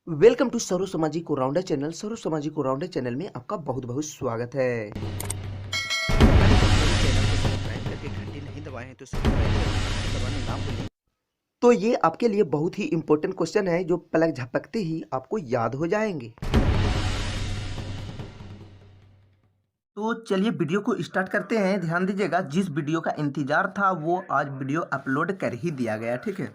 Welcome to serve सामाजिक rounder channel. सर्व सामाजिक rounder channel में आपका बहुत बहुत स्वागत है। हमारे चैनल को सब्सक्राइब करके घंटी नहीं दबाए हैं तो सब्सक्राइब करके दबाना ना भूलें। तो ये आपके लिए बहुत ही इंपॉर्टेंट क्वेश्चन है जो पलक झपकते ही आपको याद हो जाएंगे। तो चलिए वीडियो को स्टार्ट करते हैं। ध्यान दीजिएगा, जिस वीडियो का इंतजार था वो आज वीडियो अपलोड कर ही दिया गया। ठीक है,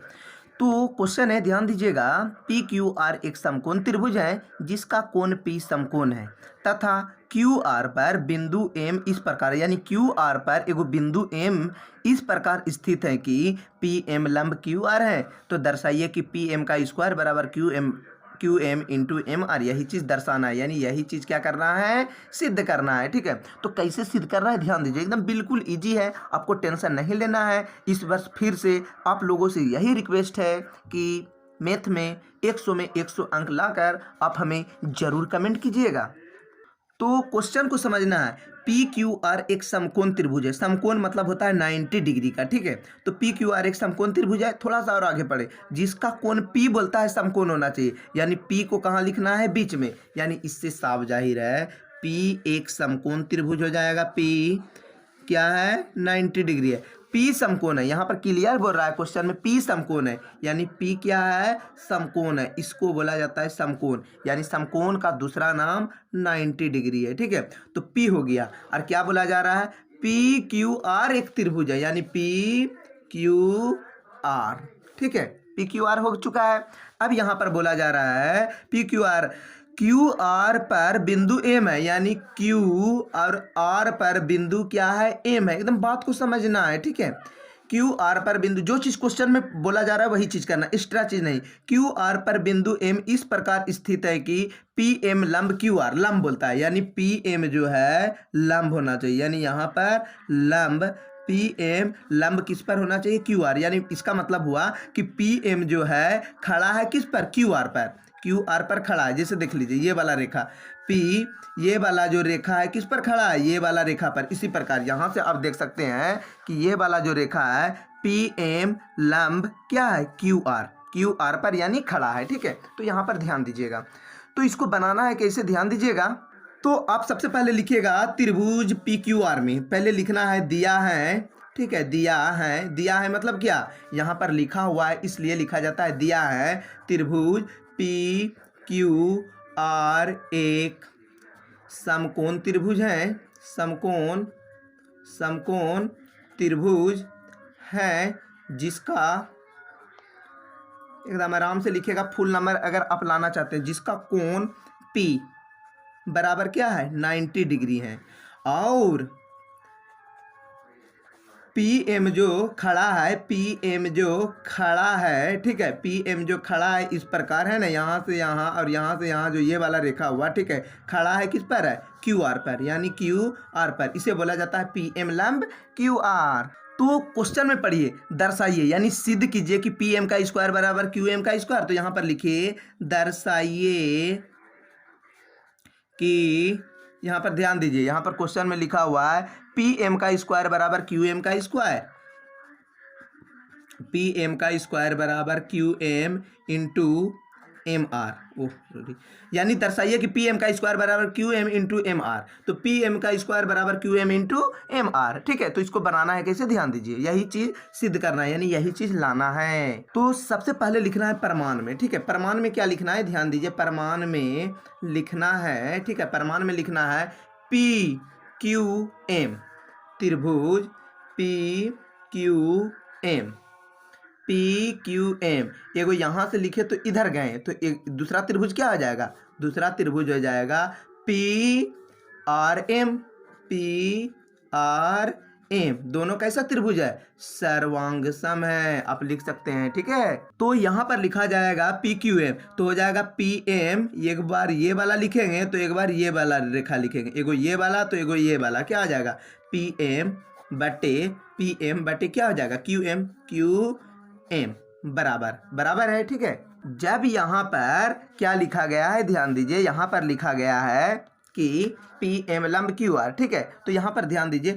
तो क्वेश्चन है, ध्यान दीजिएगा। पी क्यू आर एक समकोण त्रिभुज है जिसका कोण पी समकोण है तथा क्यू आर पर बिंदु एम इस प्रकार, यानी क्यू आर पर एगो बिंदु एम इस प्रकार स्थित है कि पी एम लंब क्यू आर है। तो दर्शाइए कि पी एम का स्क्वायर बराबर Q M into M R. यही चीज़ दर्शाना है, यानी यही चीज़ क्या करना है, सिद्ध करना है। ठीक है, तो कैसे सिद्ध करना है ध्यान दीजिए, एकदम बिल्कुल इजी है, आपको टेंशन नहीं लेना है। इस वर्ष फिर से आप लोगों से यही रिक्वेस्ट है कि मैथ में 100 में 100 अंक लाकर आप हमें जरूर कमेंट कीजिएगा। तो क्वेश्चन को समझना है, पी क्यू आर एक समकोण त्रिभुज है। समकोण मतलब होता है 90 डिग्री का। ठीक है, तो पी क्यू आर एक समकोण त्रिभुज है। थोड़ा सा और आगे पढ़े, जिसका कोण पी बोलता है समकोण होना चाहिए, यानी पी को कहाँ लिखना है, बीच में। यानी इससे साफ जाहिर है पी एक समकोण त्रिभुज हो जाएगा। पी क्या है, 90 डिग्री है। पी समकोण है, यहाँ पर क्लियर बोल रहा है क्वेश्चन में, पी समकोण है, यानी पी क्या है, समकोण है। इसको बोला जाता है समकोण, यानी समकोण का दूसरा नाम 90 डिग्री है। ठीक है, तो पी हो गया। और क्या बोला जा रहा है, पी क्यू आर एक त्रिभुज है, यानी पी क्यू आर। ठीक है, पी क्यू आर हो चुका है। अब यहाँ पर बोला जा रहा है पी क्यू आर पर बिंदु एम है, यानी क्यू और आर पर बिंदु क्या है, एम है। एकदम बात को समझना है। ठीक है, क्यू आर पर बिंदु, जो चीज क्वेश्चन में बोला जा रहा है वही चीज करना, एक्स्ट्रा चीज नहीं। क्यू आर पर बिंदु एम इस प्रकार स्थित है कि पी एम लंब क्यू आर, लंब बोलता है, यानी पी एम जो है लंब होना चाहिए। यानी यहाँ पर लंब, पी एम लंब किस पर होना चाहिए, क्यू आर। यानी इसका मतलब हुआ कि पी एम जो है खड़ा है किस पर, क्यू आर पर। क्यू आर पर खड़ा है। जैसे देख लीजिए, ये वाला रेखा पी, ये वाला जो रेखा है किस पर खड़ा है, ये वाला रेखा पर। इसी प्रकार यहाँ से आप देख सकते हैं कि ये वाला जो रेखा है पी एम लंब क्या है, क्यू आर पर, यानी खड़ा है। ठीक है, तो यहाँ पर ध्यान दीजिएगा। तो इसको बनाना है कैसे, ध्यान दीजिएगा। तो आप सबसे पहले लिखिएगा त्रिभुज पी क्यू आर में, पहले लिखना है दिया है। ठीक है, दिया है मतलब क्या, यहाँ पर लिखा हुआ है इसलिए लिखा जाता है दिया है। त्रिभुज पी क्यू आर एक समकोण त्रिभुज है, समकोण त्रिभुज है जिसका, एकदम आराम से लिखिएगा, फुल नंबर अगर आप लाना चाहते हैं, जिसका कोण P बराबर क्या है, 90 डिग्री है। और पी एम जो खड़ा है, ठीक है, पी एम जो खड़ा है इस प्रकार है ना, यहाँ से यहाँ और यहाँ से यहाँ जो ये वाला रेखा हुआ, ठीक है, खड़ा है किस पर है, क्यू आर पर, यानी क्यू आर पर। इसे बोला जाता है पी एम लंब क्यू आर। तो क्वेश्चन में पढ़िए, दर्शाइए यानी सिद्ध कीजिए कि पी एम का स्क्वायर बराबर क्यू एम का स्क्वायर। तो यहाँ पर लिखिए, दर्शाइए कि, यहाँ पर ध्यान दीजिए, यहाँ पर क्वेश्चन में लिखा हुआ है पी एम का स्क्वायर बराबर क्यू एम का स्क्वायर, पी एम का स्क्वायर बराबर Q M into M R, oh sorry, यानी दर्शाइए कि पी एम का स्क्वायर बराबर Q M into M R. तो पी एम का स्क्वायर बराबर Q M into M R. ठीक है, तो इसको बनाना है कैसे, ध्यान दीजिए, यही चीज सिद्ध करना है, यानी यही चीज लाना है। तो सबसे पहले लिखना है प्रमाण में। ठीक है, प्रमाण में क्या लिखना है, ध्यान दीजिए, प्रमाण में लिखना है, ठीक है, प्रमाण में लिखना है पी क्यू एम, त्रिभुज P Q M, P Q M, एगो यहाँ से लिखे तो इधर गए तो एक दूसरा त्रिभुज क्या हो जाएगा, दूसरा त्रिभुज हो जाएगा P R M, P R M. दोनों कैसा त्रिभुज है, सर्वांग सम है, आप लिख सकते हैं। ठीक है, तो यहाँ पर लिखा जाएगा पी क्यू एम, तो हो जाएगा पी एम, एक बार ये वाला लिखेंगे तो एक बार ये वाला रेखा लिखेंगे, एगो ये वाला तो एगो ये वाला, क्या आ जाएगा, पी एम बटे क्या हो जाएगा, क्यू एम बराबर है। ठीक है, जब यहाँ पर क्या लिखा गया है, ध्यान दीजिए, यहाँ पर लिखा गया है कि पी एम लंब क्यू आर। ठीक है, तो यहाँ पर ध्यान दीजिए,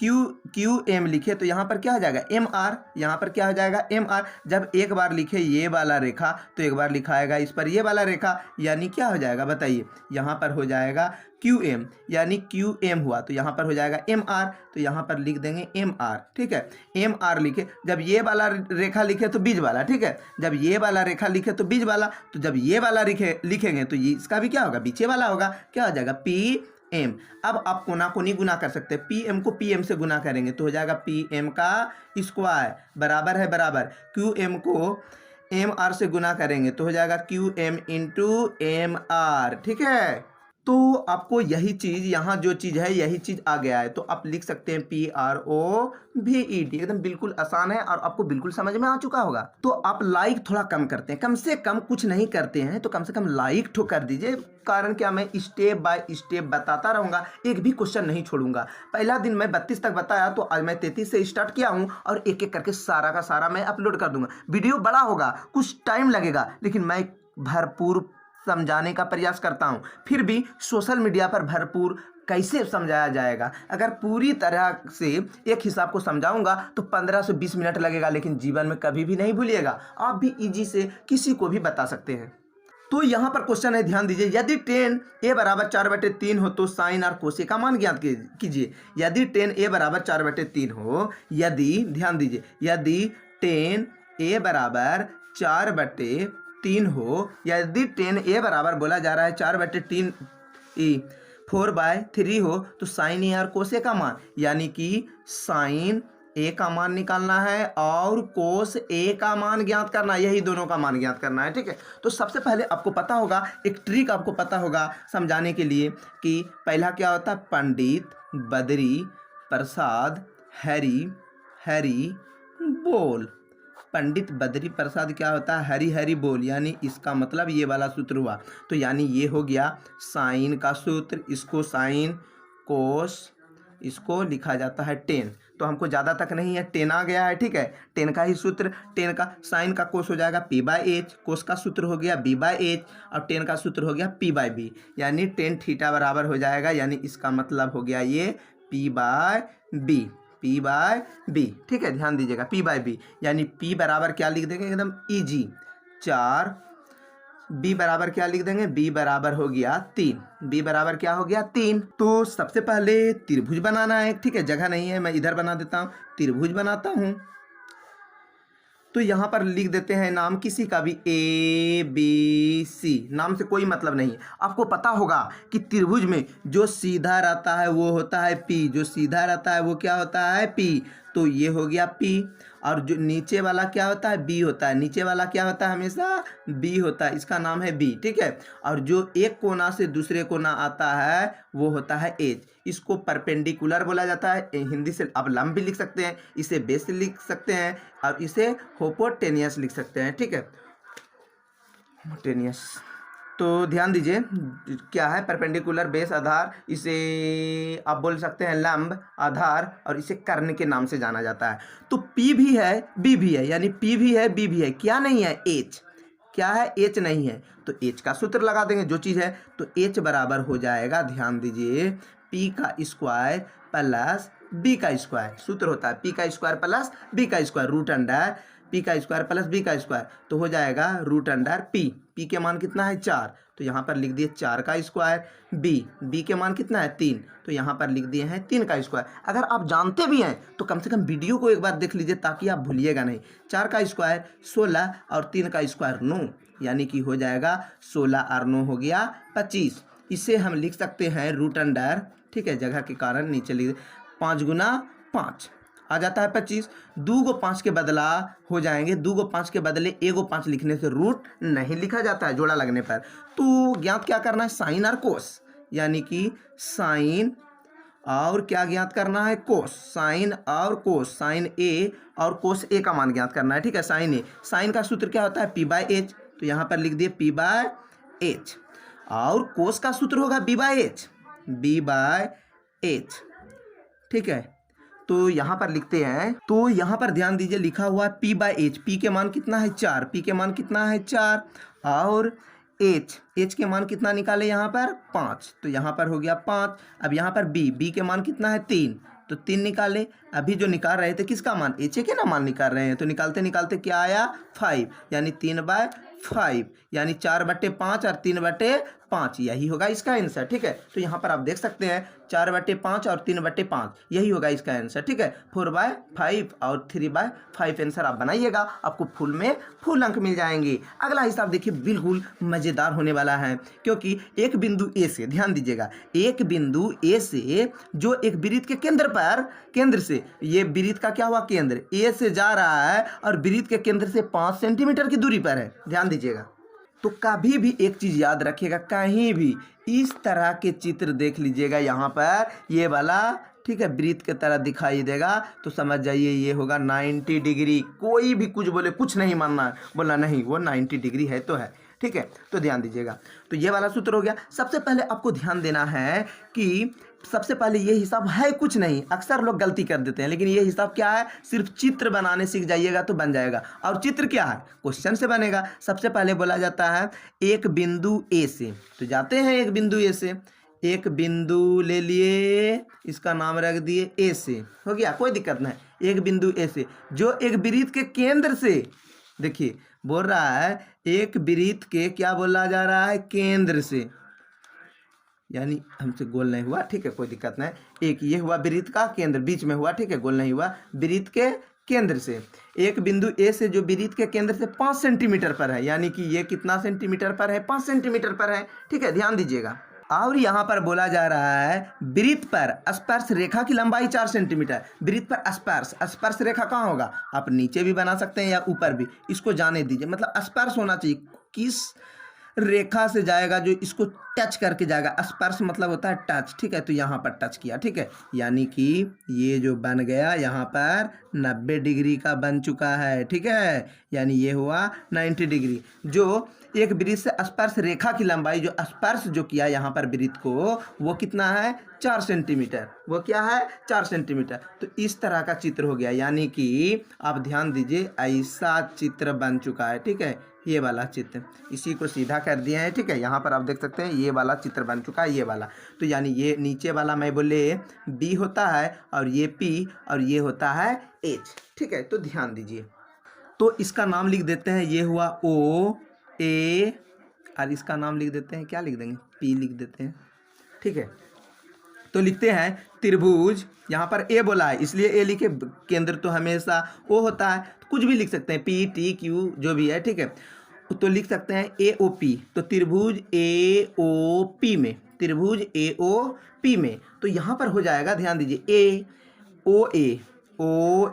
क्यू एम लिखे तो यहाँ पर क्या हो जाएगा एम आर, यहाँ पर क्या हो जाएगा एम आर। जब एक बार लिखे ये वाला रेखा तो एक बार लिखाएगा इस पर ये वाला रेखा, यानी क्या हो जाएगा बताइए, यहाँ पर हो जाएगा क्यू एम, यानी क्यू एम हुआ तो यहाँ पर हो जाएगा एम आर, तो यहाँ पर लिख देंगे एम आर। ठीक है, एम आर लिखे, जब ये वाला रेखा लिखे तो बीच वाला, ठीक है, जब ये वाला रेखा लिखे तो बीच वाला, तो जब ये वाला लिखेंगे तो ये इसका भी क्या होगा, बीचे वाला होगा, क्या हो जाएगा पी एम। अब आप कोना कोनी गुना कर सकते हैं, पी एम को पी एम से गुना करेंगे तो हो जाएगा पी एम का स्क्वायर बराबर है बराबर क्यू एम को एम आर से गुना करेंगे तो हो जाएगा Q M into M R. ठीक है, तो आपको यही चीज़ यहाँ जो चीज़ है यही चीज़ आ गया है, तो आप लिख सकते हैं P R O V E D. एकदम बिल्कुल आसान है और आपको बिल्कुल समझ में आ चुका होगा। तो आप लाइक थोड़ा कम करते हैं, कम से कम कुछ नहीं करते हैं तो कम से कम लाइक तो कर दीजिए। कारण क्या, मैं स्टेप बाय स्टेप बताता रहूँगा, एक भी क्वेश्चन नहीं छोड़ूंगा। पहला दिन मैं 32 तक बताया तो आज मैं 33 से स्टार्ट किया हूँ और एक एक करके सारा का सारा मैं अपलोड कर दूंगा। वीडियो बड़ा होगा, कुछ टाइम लगेगा, लेकिन मैं भरपूर समझाने का प्रयास करता हूं। फिर भी सोशल मीडिया पर भरपूर कैसे समझाया जाएगा, अगर पूरी तरह से एक हिसाब को समझाऊंगा तो 15 से 20 मिनट लगेगा, लेकिन जीवन में कभी भी नहीं भूलिएगा। आप भी इजी से किसी को भी बता सकते हैं। तो यहाँ पर क्वेश्चन है, ध्यान दीजिए, यदि tan a बराबर 4/3 हो तो साइन और कोसे का मान ज्ञात कीजिए। यदि tan a बराबर 4/3 हो, यदि ध्यान दीजिए, यदि tan a बराबर 4/3 हो, यदि tan a बराबर बोला जा रहा है 4/3 4/3 हो तो साइन ए और कोसे का मान, यानी कि साइन ए का मान निकालना है और कोस ए का मान ज्ञात करना है, यही दोनों का मान ज्ञात करना है। ठीक है, तो सबसे पहले आपको पता होगा, एक ट्रिक आपको पता होगा समझाने के लिए कि पहला क्या होता है, पंडित बद्री प्रसाद हरी बोल। पंडित बद्री प्रसाद क्या होता है, हरी हरी बोल, यानी इसका मतलब ये वाला सूत्र हुआ। तो यानी ये हो गया साइन का सूत्र, इसको साइन कोस, इसको लिखा जाता है टेन। तो हमको ज़्यादा तक नहीं है, टेन आ गया है। ठीक है, टेन का ही सूत्र, टेन का साइन का कोस हो जाएगा p/h, कोस का सूत्र हो गया b/h और टेन का सूत्र हो गया p/b, यानी टेन थीटा बराबर हो जाएगा, यानी इसका मतलब हो गया ये p/b। ठीक है, ध्यान दीजिएगा p/b, यानी p बराबर क्या लिख देंगे एकदम इजी 4, b बराबर क्या लिख देंगे, b बराबर हो गया 3, b बराबर क्या हो गया 3। तो सबसे पहले त्रिभुज बनाना है। ठीक है, जगह नहीं है, मैं इधर बना देता हूँ, त्रिभुज बनाता हूँ। तो यहाँ पर लिख देते हैं नाम किसी का भी, ABC, नाम से कोई मतलब नहीं है। आपको पता होगा कि त्रिभुज में जो सीधा रहता है वो होता है P, जो सीधा रहता है वो क्या होता है P, तो ये हो गया P। और जो नीचे वाला क्या होता है, B होता है, नीचे वाला क्या होता है, हमेशा B होता है, इसका नाम है B। ठीक है, और जो एक कोना से दूसरे कोना आता है वो होता है H, इसको परपेंडिकुलर बोला जाता है। हिंदी से आप लंब भी लिख सकते हैं, इसे बेस लिख सकते हैं और इसे होपोटेनियस लिख सकते हैं। ठीक है, होपोटेनियस। तो ध्यान दीजिए क्या है, परपेंडिकुलर बेस आधार, इसे आप बोल सकते हैं लंब आधार, और इसे कर्ण के नाम से जाना जाता है। तो P भी है B भी है, यानी P भी है B भी है, क्या नहीं है H, क्या है H नहीं है, तो H का सूत्र लगा देंगे जो चीज़ है। तो H बराबर हो जाएगा, ध्यान दीजिए, P का स्क्वायर प्लस B का स्क्वायर, सूत्र होता है P का स्क्वायर प्लस B का स्क्वायर, रूट अंडर P का स्क्वायर प्लस B का स्क्वायर, तो हो जाएगा रूट अंडर P के मान कितना है 4, तो यहाँ पर लिख दिए 4 का स्क्वायर, B के मान कितना है 3, तो यहाँ पर लिख दिए हैं 3 का स्क्वायर। अगर आप जानते भी हैं तो कम से कम वीडियो को एक बार देख लीजिए ताकि आप भूलिएगा नहीं। 4 का स्क्वायर 16 और 3 का स्क्वायर 9, यानी कि हो जाएगा 16 और 9 हो गया 25। इसे हम लिख सकते हैं रूट अंडर, ठीक है, जगह के कारण नीचे लिख 5 गुना 5 आ जाता है 25। 2 को 5 के बदला हो जाएंगे, 2 को 5 के बदले 1 को 5 लिखने से रूट नहीं लिखा जाता है जोड़ा लगने पर। तो ज्ञात क्या करना है, साइन और कोस, यानी कि साइन और क्या ज्ञात करना है, कोस, साइन और कोस, साइन ए और कोस ए का मान ज्ञात करना है। ठीक है, साइन ए, साइन का सूत्र क्या होता है p/h, तो यहाँ पर लिख दिए p/h, और कोस का सूत्र होगा b/h। ठीक है, तो यहाँ पर लिखते हैं, तो यहाँ पर ध्यान दीजिए लिखा हुआ है p/h, p के मान कितना है 4, p के मान कितना है 4, और h के मान कितना निकाले यहाँ पर 5, तो यहाँ पर हो गया 5। अब यहाँ पर b के मान कितना है 3, तो 3 निकाले। अभी जो निकाल रहे थे किसका मान, एच ए के ना मान निकाल रहे हैं, तो निकालते निकालते क्या आया 5, यानी 3/5, यानी 4/5 और 3/5, यही होगा इसका आंसर। ठीक है, तो यहाँ पर आप देख सकते हैं 4/5 और 3/5 यही होगा इसका आंसर। ठीक है, 4/5 और 3/5 आंसर आप बनाइएगा, आपको फुल में फुल अंक मिल जाएंगे। अगला हिसाब देखिए बिल्कुल मज़ेदार होने वाला है, क्योंकि एक बिंदु ए से, ध्यान दीजिएगा, एक बिंदु ए से जो एक वृत्त के केंद्र से, ये वृत्त का क्या हुआ केंद्र, ए से जा रहा है और वृत्त के केंद्र से 5 सेंटीमीटर की दूरी पर है। ध्यान दीजिएगा, तो कभी भी एक चीज़ याद रखिएगा, कहीं भी इस तरह के चित्र देख लीजिएगा, यहाँ पर ये वाला, ठीक है, वृत्त की तरह दिखाई देगा, तो समझ जाइए ये होगा 90 डिग्री। कोई भी कुछ बोले, कुछ नहीं मानना, बोला नहीं वो 90 डिग्री है तो है। ठीक है, तो ध्यान दीजिएगा, तो ये वाला सूत्र हो गया। सबसे पहले आपको ध्यान देना है कि सबसे पहले ये हिसाब है कुछ नहीं, अक्सर लोग गलती कर देते हैं, लेकिन ये हिसाब क्या है, सिर्फ चित्र बनाने सीख जाइएगा तो बन जाएगा। और चित्र क्या है, क्वेश्चन से बनेगा। सबसे पहले बोला जाता है एक बिंदु ए से, तो जाते हैं एक बिंदु ए से, एक बिंदु ले लिए, इसका नाम रख दिए ए से, हो गया, कोई दिक्कत नहीं। एक बिंदु ए से जो एक वृत्त के केंद्र से, देखिए बोल रहा है एक वृत्त के, क्या बोला जा रहा है, केंद्र से, यानी हमसे गोल नहीं हुआ, ठीक है, कोई दिक्कत नहीं। एक ये हुआ वृत्त का केंद्र, बीच में हुआ, ठीक है, गोल नहीं हुआ, वृत्त के केंद्र से एक बिंदु ए से जो वृत्त के केंद्र से 5 सेंटीमीटर पर है, यानी कि ये कितना सेंटीमीटर पर है, 5 सेंटीमीटर पर है। ठीक है, ध्यान दीजिएगा। और यहाँ पर बोला जा रहा है वृत्त पर स्पर्श रेखा की लंबाई 4 सेंटीमीटर। वृत्त पर स्पर्श रेखा कहाँ होगा, आप नीचे भी बना सकते हैं या ऊपर भी, इसको जाने दीजिए, मतलब स्पर्श होना चाहिए, किस रेखा से जाएगा जो इसको टच करके जाएगा। स्पर्श मतलब होता है टच, ठीक है, तो यहाँ पर टच किया, ठीक है, यानी कि ये जो बन गया यहाँ पर 90 डिग्री का बन चुका है। ठीक है, यानी ये हुआ 90 डिग्री। जो एक वृत्त से स्पर्श रेखा की लंबाई, जो स्पर्श जो किया यहाँ पर वृत्त को, वो कितना है, 4 सेंटीमीटर, वो क्या है, 4 सेंटीमीटर। तो इस तरह का चित्र हो गया, यानी कि आप ध्यान दीजिए ऐसा चित्र बन चुका है। ठीक है, ये वाला चित्र, इसी को सीधा कर दिया है। ठीक है, यहाँ पर आप देख सकते हैं ये वाला चित्र बन चुका है, ये वाला, तो यानी ये नीचे वाला मैं बोले बी होता है और ये पी और ये होता है एच। ठीक है, तो ध्यान दीजिए, तो इसका नाम लिख देते हैं, ये हुआ ओ ए, और इसका नाम लिख देते हैं, क्या लिख देंगे, पी लिख देते हैं। ठीक है, तो लिखते हैं त्रिभुज, यहाँ पर ए बोला है इसलिए ए लिखे, केंद्र तो हमेशा ओ होता है, तो कुछ भी लिख सकते हैं, पी टी क्यू जो भी है। ठीक है, तो लिख सकते हैं ए ओ पी, तो त्रिभुज ए ओ पी में, त्रिभुज ए ओ पी में, तो यहाँ पर हो जाएगा, ध्यान दीजिए, ओ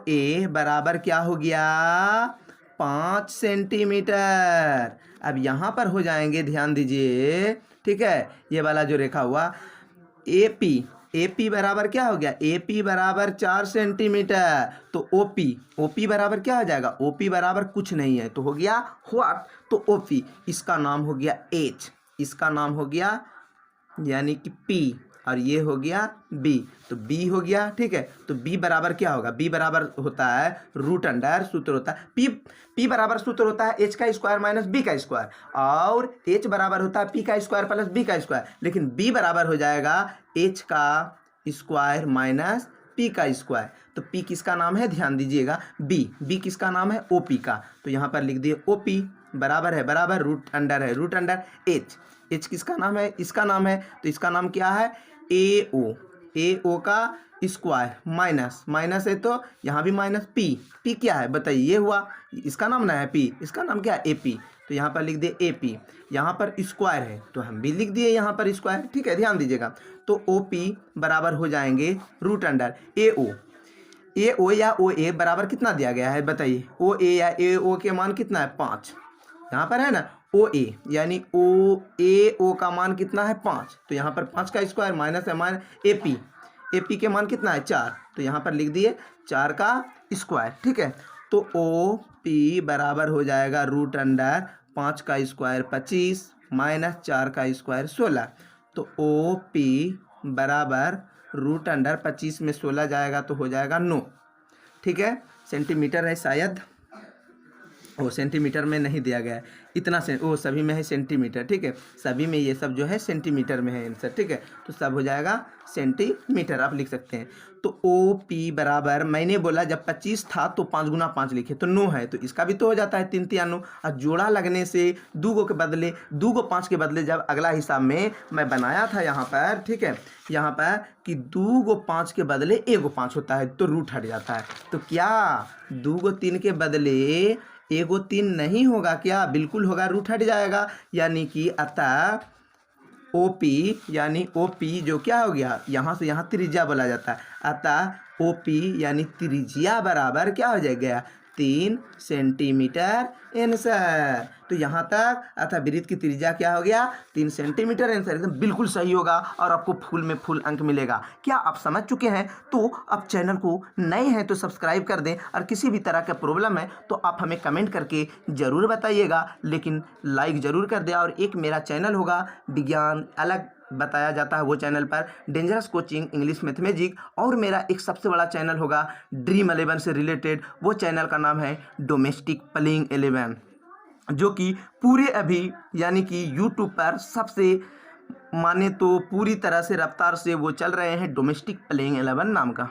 ए बराबर क्या हो गया, 5 सेंटीमीटर। अब यहाँ पर हो जाएंगे, ध्यान दीजिए, ठीक है, ये वाला जो रेखा हुआ ए पी बराबर क्या हो गया, ए पी बराबर 4 सेंटीमीटर, तो ओ पी बराबर क्या हो जाएगा, ओ पी बराबर कुछ नहीं है, तो हो गया व्हाट, तो ओ पी, इसका नाम हो गया एच, इसका नाम हो गया यानी कि पी, और ये हो गया बी, तो बी हो गया। ठीक है, तो बी बराबर क्या होगा, बी बराबर होता है रूट अंडर, सूत्र होता है पी बराबर सूत्र होता है एच का स्क्वायर माइनस बी का स्क्वायर, और एच बराबर होता है पी का स्क्वायर प्लस बी का स्क्वायर, लेकिन बी बराबर हो जाएगा एच का स्क्वायर माइनस पी का स्क्वायर। तो पी किसका नाम है, ध्यान दीजिएगा, बी किसका नाम है, ओ पी का, तो यहाँ पर लिख दिए ओ पी बराबर रूट अंडर है, रूट अंडर एच किसका नाम है, इसका नाम है, तो इसका नाम क्या है, ए ओ का स्क्वायर माइनस है, तो यहाँ भी माइनस, पी क्या है बताइए, ये हुआ, इसका नाम ना है पी, इसका नाम क्या है ए पी, तो यहाँ पर लिख दिए ए पी, यहाँ पर स्क्वायर है तो हम भी लिख दिए यहाँ पर स्क्वायर। ठीक है, ध्यान दीजिएगा, तो ओ पी बराबर हो जाएंगे रूट अंडर ए ओ या ओ ए बराबर कितना दिया गया है बताइए, ओ ए या ए ओ के मान कितना है, 5, यहाँ पर है ना, ओ ए यानी ओ का मान कितना है, 5, तो यहाँ पर 5 का स्क्वायर माइनस है माइनस ए पी के मान कितना है, 4, तो यहाँ पर लिख दिए 4 का स्क्वायर। ठीक है, तो ओ पी बराबर हो जाएगा रूट अंडर 5 का स्क्वायर 25 माइनस 4 का स्क्वायर 16, तो ओ पी बराबर रूट अंडर 25 में 16 जाएगा तो हो जाएगा 9। ठीक है, सेंटीमीटर है शायद, वो सेंटीमीटर में नहीं दिया गया है, इतना से वो सभी में है सेंटीमीटर, ठीक है, सभी में ये सब जो है सेंटीमीटर में है आंसर, ठीक है, तो सब हो जाएगा सेंटीमीटर, आप लिख सकते हैं। तो ओ पी बराबर, मैंने बोला जब 25 था तो 5 गुना 5 लिखे तो 9 है, तो इसका भी तो हो जाता है 3 तिया 9, और जोड़ा लगने से 2 गो के बदले 2 गो 5 के बदले जब अगला हिसाब में मैं बनाया था यहाँ पर, ठीक है, यहाँ पर कि 2 गो 5 के बदले 1 गो 5 होता है तो रूट हट जाता है, तो क्या 2 गो 3 के बदले 1 गो 3 नहीं होगा क्या? बिल्कुल होगा, रूट हट जाएगा, यानी कि अतः OP यानी OP जो क्या हो गया, यहाँ से यहाँ त्रिज्या बोला जाता है, अतः OP यानी त्रिज्या बराबर क्या हो जाएगा 3 सेंटीमीटर आंसर। तो यहाँ तक अतः वृत्त की त्रिज्या क्या हो गया 3 सेंटीमीटर आंसर, एकदम बिल्कुल सही होगा और आपको फुल में फुल अंक मिलेगा। क्या आप समझ चुके हैं? तो अब चैनल को नए हैं तो सब्सक्राइब कर दें, और किसी भी तरह का प्रॉब्लम है तो आप हमें कमेंट करके ज़रूर बताइएगा, लेकिन लाइक ज़रूर कर दें। और एक मेरा चैनल होगा विज्ञान अलग बताया जाता है, वो चैनल पर डेंजरस कोचिंग इंग्लिश मैथमेटिक्स, और मेरा एक सबसे बड़ा चैनल होगा ड्रीम 11 से रिलेटेड, वो चैनल का नाम है डोमेस्टिक प्लेइंग 11, जो कि पूरे अभी यानी कि यूट्यूब पर सबसे माने तो पूरी तरह से रफ्तार से वो चल रहे हैं, डोमेस्टिक प्लेइंग 11 नाम का।